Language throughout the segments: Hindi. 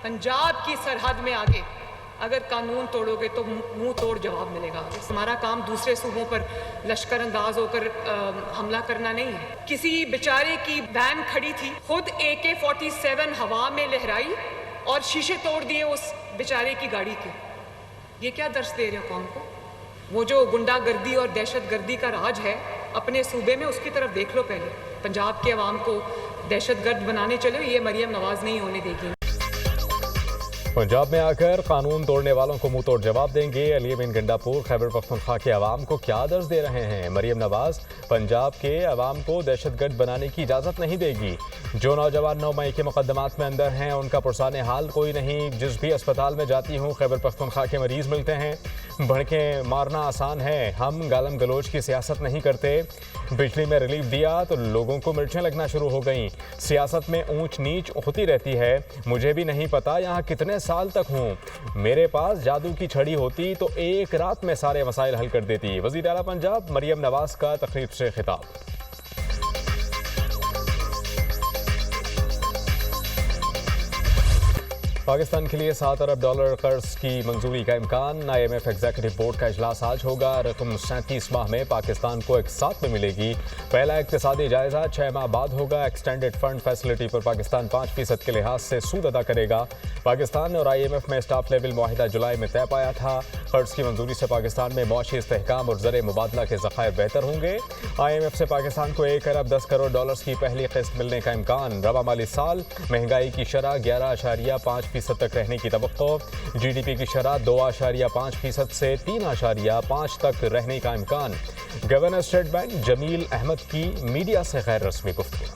पंजाब की सरहद में आगे अगर कानून तोड़ोगे तो मुंह तोड़ जवाब मिलेगा। हमारा काम दूसरे सूबों पर लश्कर अंदाज होकर हमला करना नहीं है। किसी बेचारे की वैन खड़ी थी, खुद AK-47 हवा में लहराई और शीशे तोड़ दिए उस बेचारे की गाड़ी के। ये क्या दर्श दे रहे हो कौम को? वो जो गुंडागर्दी और दहशतगर्दी का राज है अपने सूबे में, उसकी तरफ देख लो पहले। पंजाब के अवाम को दहशतगर्द बनाने चलो, ये मरियम नवाज नहीं होने देगी। पंजाब में आकर कानून तोड़ने वालों को मुंह तोड़ जवाब देंगे। अली बिन गंडापुर खैबर पख्तूनख्वा के अवाम को क्या दर्ज दे रहे हैं? मरियम नवाज पंजाब के अवाम को दहशतगर्द बनाने की इजाज़त नहीं देगी। जो नौजवान 9 मई के मुकदमात में अंदर हैं उनका पुरसाने हाल कोई नहीं। जिस भी अस्पताल में जाती हूँ खैबर पख्तूनख्वा के मरीज़ मिलते हैं। भड़के मारना आसान है, हम गालम गलोच की सियासत नहीं करते। बिजली में रिलीफ दिया तो लोगों को मिर्चें लगना शुरू हो गईं। सियासत में ऊंच नीच होती रहती है। मुझे भी नहीं पता यहाँ कितने साल तक हूँ। मेरे पास जादू की छड़ी होती तो एक रात में सारे मसाइल हल कर देती। वज़ीर आला पंजाब मरियम नवाज का तकरीब से खिताब। पाकिस्तान के लिए $7 अरब कर्ज की मंजूरी का इम्कान। IMF एग्जीक्यूटिव बोर्ड का इजलास आज होगा। रकम 37 माह में पाकिस्तान को एक साथ में मिलेगी। पहला इक्तिसादी जायजा 6 माह बाद होगा। एक्सटेंडेड फंड फैसिलिटी पर पाकिस्तान 5% के लिहाज से सूद अदा करेगा। पाकिस्तान और IMF में स्टाफ लेवल मुआहिदा जुलाई में तय पाया था। कर्ज की मंजूरी से पाकिस्तान में मौशी इस्तेहकाम और ज़र मुबादला के ज़खायर बेहतर होंगे। IMF से पाकिस्तान को $1 अरब 10 करोड़ की पहली किस्त मिलने का इम्कान। रवा माली साल महंगाई की शरह 11.5% तक रहने की तवक्को। GDP की शरह 2.5% से 3.5 तक रहने का इम्कान। Governor state bank Jameel Ahmed की मीडिया से गैर रस्मी गुफ्तगू।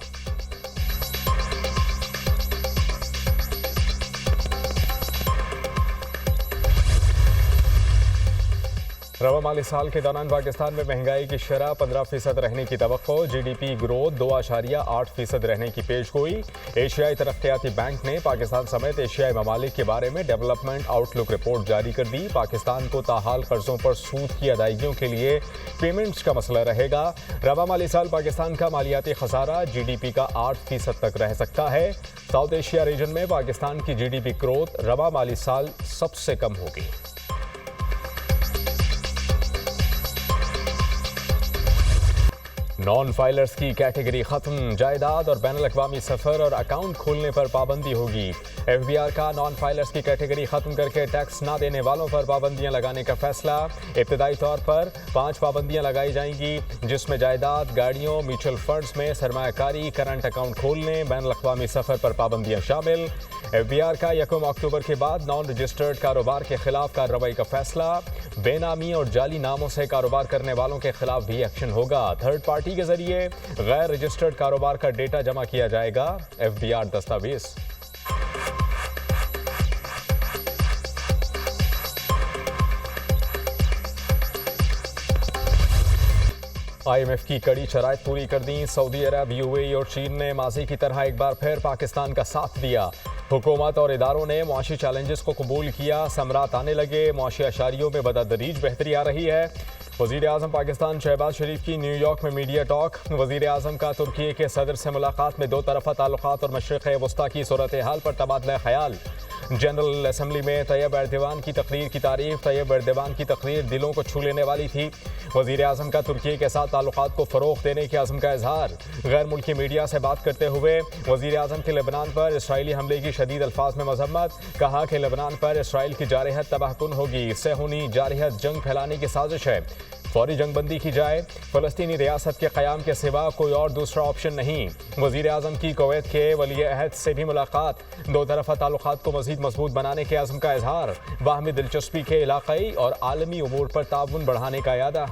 रवा माली साल के दौरान पाकिस्तान में महंगाई की शरह 15% रहने की तवक्को। GDP ग्रोथ 2.8% रहने की पेशगोई। एशियाई तरक्याती बैंक ने पाकिस्तान समेत एशियाई ममालिक के बारे में डेवलपमेंट आउटलुक रिपोर्ट जारी कर दी। पाकिस्तान को ताहाल कर्जों पर सूद की अदायगियों के लिए पेमेंट्स का मसला रहेगा। रवा माली साल पाकिस्तान का मालियाती खसारा GDP का 8% तक रह सकता है। साउथ एशिया रीजन में पाकिस्तान की GDP ग्रोथ रवा माली साल सबसे कम होगी। नॉन फाइलर्स की कैटेगरी खत्म। जायदाद और बैनुल-अक़वामी सफ़र और अकाउंट खोलने पर पाबंदी होगी। FBR का नॉन फाइलर्स की कैटेगरी खत्म करके टैक्स ना देने वालों पर पाबंदियां लगाने का फैसला। इब्तदाई तौर पर 5 पाबंदियां लगाई जाएंगी, जिसमें जायदाद, गाड़ियों, म्यूचुअल फंड्स में सरमायाकारी, करंट अकाउंट खोलने, बैनुल-अक़वामी सफ़र पर पाबंदियां शामिल। FBR का 1 अक्टूबर के बाद नॉन रजिस्टर्ड कारोबार के खिलाफ कार्रवाई का फैसला। बेनामी और जाली नामों से कारोबार करने वालों के खिलाफ भी एक्शन होगा। थर्ड पार्टी के जरिए गैर रजिस्टर्ड कारोबार का डेटा जमा किया जाएगा। FBR दस्तावेज। IMF की कड़ी शराइत पूरी कर दी। सऊदी अरब, UAE और चीन ने माजी की तरह एक बार फिर पाकिस्तान का साथ दिया। हुकूमत और इदारों ने मुआशी चैलेंजेस को कबूल किया। समरात आने लगे। मुआशी अशारियों में बदतदरीज बेहतरी आ रही है। वज़ीर आज़म पाकिस्तान शहबाज शरीफ की न्यूयॉर्क में मीडिया टॉक। वज़ीर आज़म का तुर्की के सदर से मुलाकात में 2 तरफ़ा ताल्लुकात और मशरिक़ वस्ता की सूरत हाल पर तबादला ख्याल। जनरल असम्बली में तैयब एर्दोगान की तकरीर की तारीफ। तैयब एर्दोगान की तकरीर दिलों को छू लेने वाली थी। वज़ीर आज़म का तुर्की के साथ ताल्लुकात को फ़रोग़ देने के अज़्म का इजहार। गैर मुल्की मीडिया से बात करते हुए वज़ीर आज़म के लेबनान पर इसराइली हमले की शदीद अल्फाज में मज़म्मत। कहा कि लेबनान पर इसराइल की जारहत तबाहकुन होगी। सेहूनी जारहत जंग फैलाने की साजिश है। फौरी जंगबंदी की जाए। फ़लस्तीनी रियासत के क़याम के सिवा कोई और दूसरा ऑप्शन नहीं। वज़ीर आज़म की कुवैत के वली अहद से भी मुलाकात। 2 तरफ़ा ताल्लुकात को मज़ीद मजबूत बनाने के अज़्म का इजहार। बाहमी दिलचस्पी के इलाक़ाई और आलमी उमूर पर ताउन बढ़ाने का इरादा।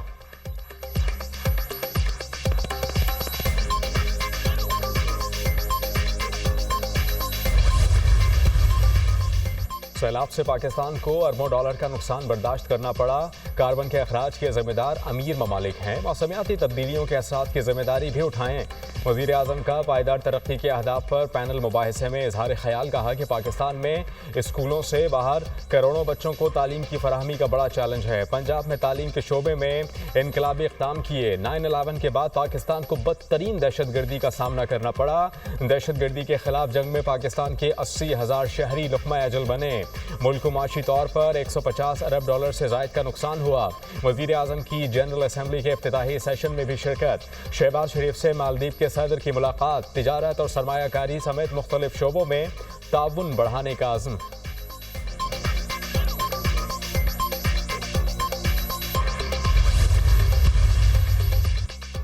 सैलाब से पाकिस्तान को अरबों डॉलर का नुकसान बर्दाश्त करना पड़ा। कार्बन के अखराज के जिम्मेदार अमीर ममालिक हैं, मौसमियाती तब्दीलियों के असरात की जिम्मेदारी भी उठाएं। वज़ीर आज़म का पायदार तरक्की के अहदाफ पर पैनल मुबाहिसे में इजहार ख्याल कहा कि पाकिस्तान में स्कूलों से बाहर करोड़ों बच्चों को तालीम की फराहमी का बड़ा चैलेंज है। पंजाब में तालीम के शोबे में इनकलाबी इक़दाम किए। 9/11 के बाद पाकिस्तान को बदतरीन दहशतगर्दी का सामना करना पड़ा। दहशतगर्दी के खिलाफ जंग में पाकिस्तान के 80,000 शहरी लुक़मा अजल बने। मुल्क को माशी तौर पर $150 अरब से ज़ायद का नुकसान हुआ। वज़ीर आज़म की जनरल असम्बली के इफ्तिताही सेशन में भी शिरकत। शहबाज शरीफ से मालदीव के सदर की मुलाकात। तिजारत और सरमायाकारी समेत मुख्तलिफ शोबों में ताउन बढ़ाने का अज़्म।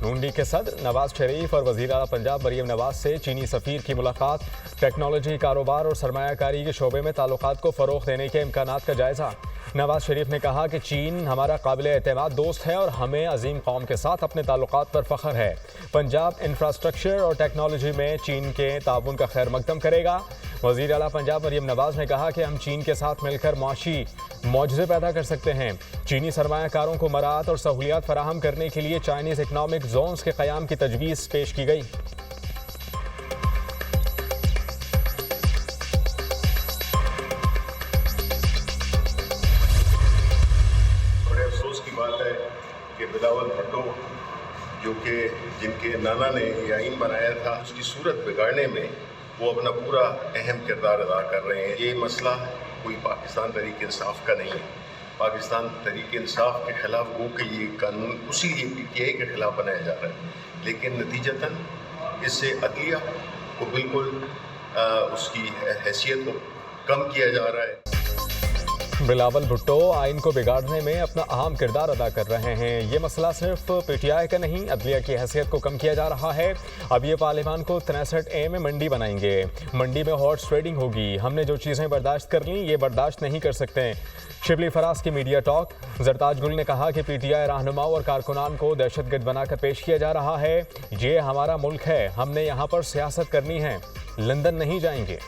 नून लीग के सदर नवाज शरीफ और वज़ीर आला पंजाब मरियम नवाज से चीनी सफ़ीर की मुलाकात। टेक्नोलॉजी, कारोबार और सरमायाकारी के शोबे में ताल्लुकात को फ़रोग़ देने के इम्कानात का जायज़ा। नवाज शरीफ ने कहा कि चीन हमारा काबिल एतमाद दोस्त है और हमें अजीम कौम के साथ अपने ताल्लुकात पर फ़ख्र है। पंजाब इंफ्रास्ट्रक्चर और टेक्नोलॉजी में चीन के ताउन का खैर मकदम करेगा। वज़ीर आला पंजाब मरियम नवाज ने कहा कि हम चीन के साथ मिलकर मुआशी मौजज़े पैदा कर सकते हैं। चीनी सरमायाकारों को मराहत और सहूलियात फराहम करने के लिए चाइनीज़ इकनॉमिक जोन्स के क़याम की तजवीज़ पेश की गई। कि बिलावल भुट्टो जो कि जिनके नाना ने ये आइन बनाया था, उसकी सूरत बिगाड़ने में वो अपना पूरा अहम किरदार अदा कर रहे हैं। ये मसला कोई पाकिस्तान तहरीक इंसाफ का नहीं है। पाकिस्तान तहरीक इंसाफ के ख़िलाफ़ वो कि ये कानून उसी PTI के ख़िलाफ़ बनाया जा रहा है, लेकिन नतीजतन इससे अदलिया को बिल्कुल उसकी हैसियत को कम किया जा रहा है। बिलावल भुट्टो आइन को बिगाड़ने में अपना अहम किरदार अदा कर रहे हैं। ये मसला सिर्फ PTI का नहीं, अदलिया की हैसियत को कम किया जा रहा है। अब ये पार्लियामान को 63A में मंडी बनाएंगे। मंडी में हॉर्स ट्रेडिंग होगी। हमने जो चीज़ें बर्दाश्त कर लीं, ये बर्दाश्त नहीं कर सकते। शिबली फराज की मीडिया टॉक। जरताज गुल ने कहा कि PTI रहनुमाओं और कारकुनान को दहशतगर्द बनाकर पेश किया जा रहा है। ये हमारा मुल्क है, हमने यहाँ पर सियासत करनी है, लंदन नहीं जाएंगे।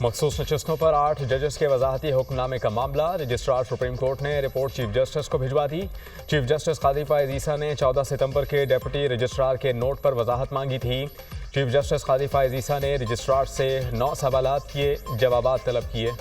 मखसूस नशस्तों पर 8 जजेस के वजाहती हुक्मनामे का मामला। रजिस्ट्रार सुप्रीम कोर्ट ने रिपोर्ट चीफ जस्टिस को भिजवा दी। चीफ जस्टिस कादी फायज़ ईसा ने 14 सितंबर के डेप्यूटी रजिस्ट्रार के नोट पर वजाहत मांगी थी। चीफ जस्टिस कादी फायज़ ईसा ने रजिस्ट्रार से 9 सवालात किए, जवाबात तलब किए।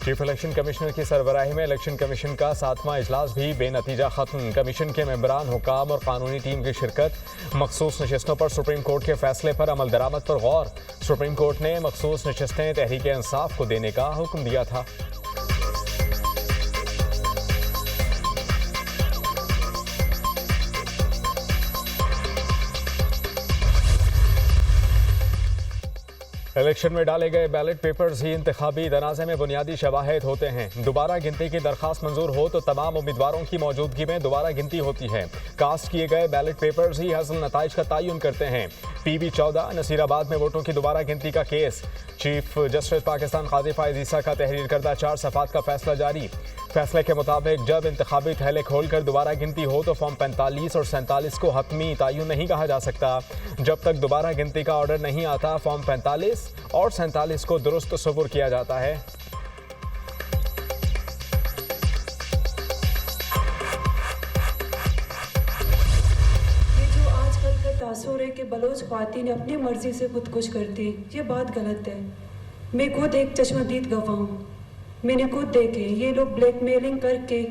चीफ इलेक्शन कमिश्नर की सरबराही में इलेक्शन कमीशन का 7वां इजलास भी बेनतीजा खत्म। कमीशन के मेंबरान, हुकाम और कानूनी टीम की शिरकत। मखसूस नशस्तों पर सुप्रीम कोर्ट के फैसले पर अमल दरामद पर गौर। सुप्रीम कोर्ट ने मखसूस नशस्तें तहरीक इंसाफ को देने का हुक्म दिया था। इलेक्शन में डाले गए बैलेट पेपर्स ही इंतखाबी तनाज़े में बुनियादी शवाहिद होते हैं। दोबारा गिनती की दरख्वास्त मंजूर हो तो तमाम उम्मीदवारों की मौजूदगी में दोबारा गिनती होती है। कास्ट किए गए बैलेट पेपर्स ही हासिल नताइज का तयन करते हैं। PB-14 नसीराबाद में वोटों की दोबारा गिनती का केस। चीफ जस्टिस पाकिस्तान कादी फायज़ ईसा का तहरीर करदा 4 सफ़ात का फैसला जारी। फैसले के मुताबिक जब इंतखाबी थैले खोलकर दोबारा गिनती हो तो फॉर्म 45 और 47 को हतमी तयन नहीं कहा जा सकता। जब तक दोबारा गिनती का ऑर्डर नहीं आता, फॉर्म 45 और 47 को दुरुस्त सुपुर किया जाता है। ये जो आजकल का तासुर है कि बलोच ख्वातीन अपनी मर्जी से खुदकुश करती, ये बात गलत है। मैं खुद एक चश्मदीद गवाह हूँ। मैंने खुद देखे ये लोग ब्लैकमेलिंग करके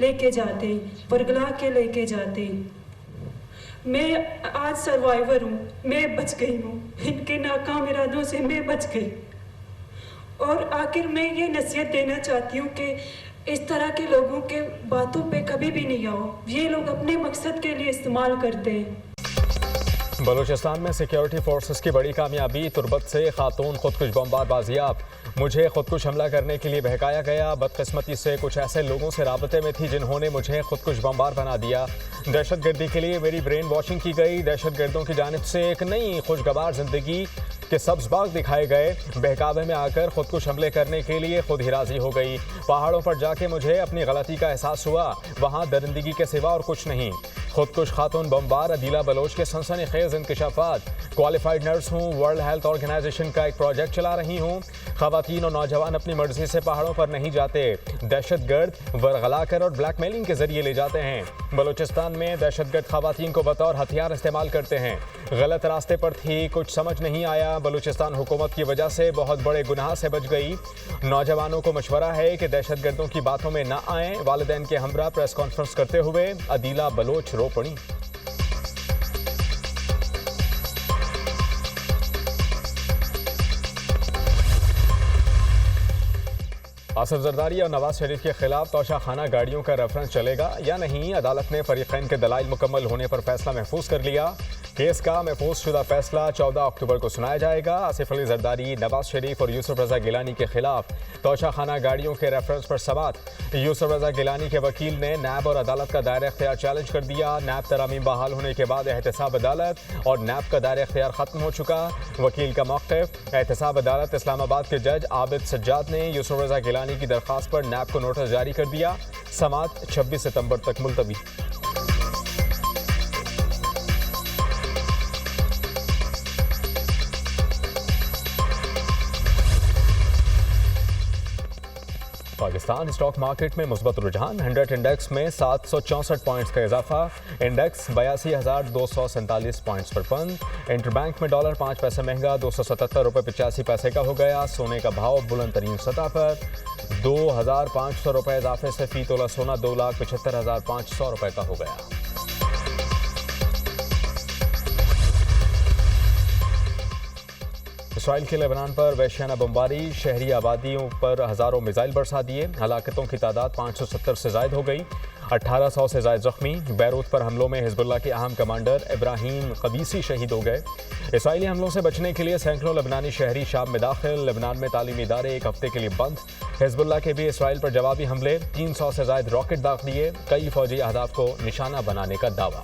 लेके जाते, परगला के लेके जाते। मैं आज सर्वाइवर हूँ, मैं बच गई हूँ। इनके नाकाम इरादों से मैं बच गई। और आखिर मैं ये नसीहत देना चाहती हूँ कि इस तरह के लोगों के बातों पे कभी भी नहीं आओ। ये लोग अपने मकसद के लिए इस्तेमाल करते हैं। बलूचिस्तान में सिक्योरिटी फोर्सेस की बड़ी कामयाबी। तुर्बत से खातून खुदकुश बमबार बाजियाब। मुझे खुदकुश हमला करने के लिए बहकाया गया। बदकिस्मती से कुछ ऐसे लोगों से राबते में थी जिन्होंने मुझे खुदकुश बमबार बना दिया। दहशतगर्दी के लिए मेरी ब्रेन वॉशिंग की गई। दहशतगर्दों की जानिब से एक नई खुशगवार जिंदगी कि सब्ज बाग दिखाए गए। बहकावे में आकर खुदकुश हमले करने के लिए खुद ही राजी हो गई। पहाड़ों पर जाके मुझे अपनी गलती का एहसास हुआ, वहाँ दरिंदगी के सिवा और कुछ नहीं। खुदकुश खातून बमबार अदीला बलोच के सनसनीखेज इंकशाफात। क्वालिफाइड नर्स हूँ, वर्ल्ड हेल्थ ऑर्गेनाइजेशन का एक प्रोजेक्ट चला रही हूँ। खवातीन और नौजवान अपनी मर्जी से पहाड़ों पर नहीं जाते, दहशतगर्द वर्गला कर और ब्लैकमेलिंग के जरिए ले जाते हैं। बलूचिस्तान में दहशतगर्द खवातीन को बतौर हथियार इस्तेमाल करते हैं। गलत रास्ते पर थी, कुछ समझ नहीं आया, बलूचिस्तान हुकूमत की वजह से बहुत बड़े गुनाह से बच गई। नौजवानों को मशवरा है कि दहशतगर्दों की बातों में न आएं। वालिदैन के हमरा प्रेस कॉन्फ्रेंस करते हुए अदीला बलोच रो पड़ी। आसिफ जरदारी और नवाज शरीफ के खिलाफ तोशाखाना गाड़ियों का रेफरेंस चलेगा या नहीं, अदालत ने फरीकैन के दलाइल मुकम्मल होने पर फैसला महफूज कर लिया। केस का महफूज शुदा फैसला 14 अक्टूबर को सुनाया जाएगा। आसिफ अली जरदारी, नवाज शरीफ और यूसुफ रजा गिलानी के खिलाफ तोशाखाना गाड़ियों के रेफरेंस पर समात। यूसुफ रजा गिलानी के वकील ने नैब और अदालत का दायरा इख्तियार चैलेंज कर दिया। नैब तरामीम बहाल होने के बाद एहतसाब अदालत और नैब का दायरा इख्तियार खत्म हो चुका। वकील का मौक़िफ़। एहतसाब अदालत इस्लामाबाद के जज आबिद सज्जाद ने यूसुफ रजा गिलानी की दरख्वास्त पर नैब को नोटिस जारी कर दिया। समात 26 सितंबर तक मुलतवी। पाकिस्तान स्टॉक मार्केट में मुस्बत रुझान। 100 इंडेक्स में 764 पॉइंट्स का इजाफा। इंडेक्स 82,247 पॉइंट्स पर बंद। इंटरबैंक में डॉलर 5 पैसे महंगा 277 रुपये 85 पैसे का हो गया। सोने का भाव बुलंद तरीन सतह पर 2,500 रुपये इजाफे से फी तोला सोना 2,75,500 रुपये का हो गया। इसराइल के लेबनान पर वहशियाना बमबारी। शहरी आबादियों पर हज़ारों मिसाइल बरसा दिए। हलाकतों की तादाद 570 से ज़ायद हो गई। 1800 से ज़ायद ज़ख्मी। बैरूत पर हमलों में हिजबुल्लाह के अहम कमांडर इब्राहिम कबीसी शहीद हो गए। इसराइली हमलों से बचने के लिए सैकड़ों लेबनानी शहरी शाम में दाखिल। लेबनान में तालीमी इदारे एक हफ्ते के लिए बंद। हिजबुल्लाह के भी इसराइल पर जवाबी हमले। 300 से ज़ायद रॉकेट दाग दिए। कई फौजी अहदाफ को निशाना बनाने का दावा।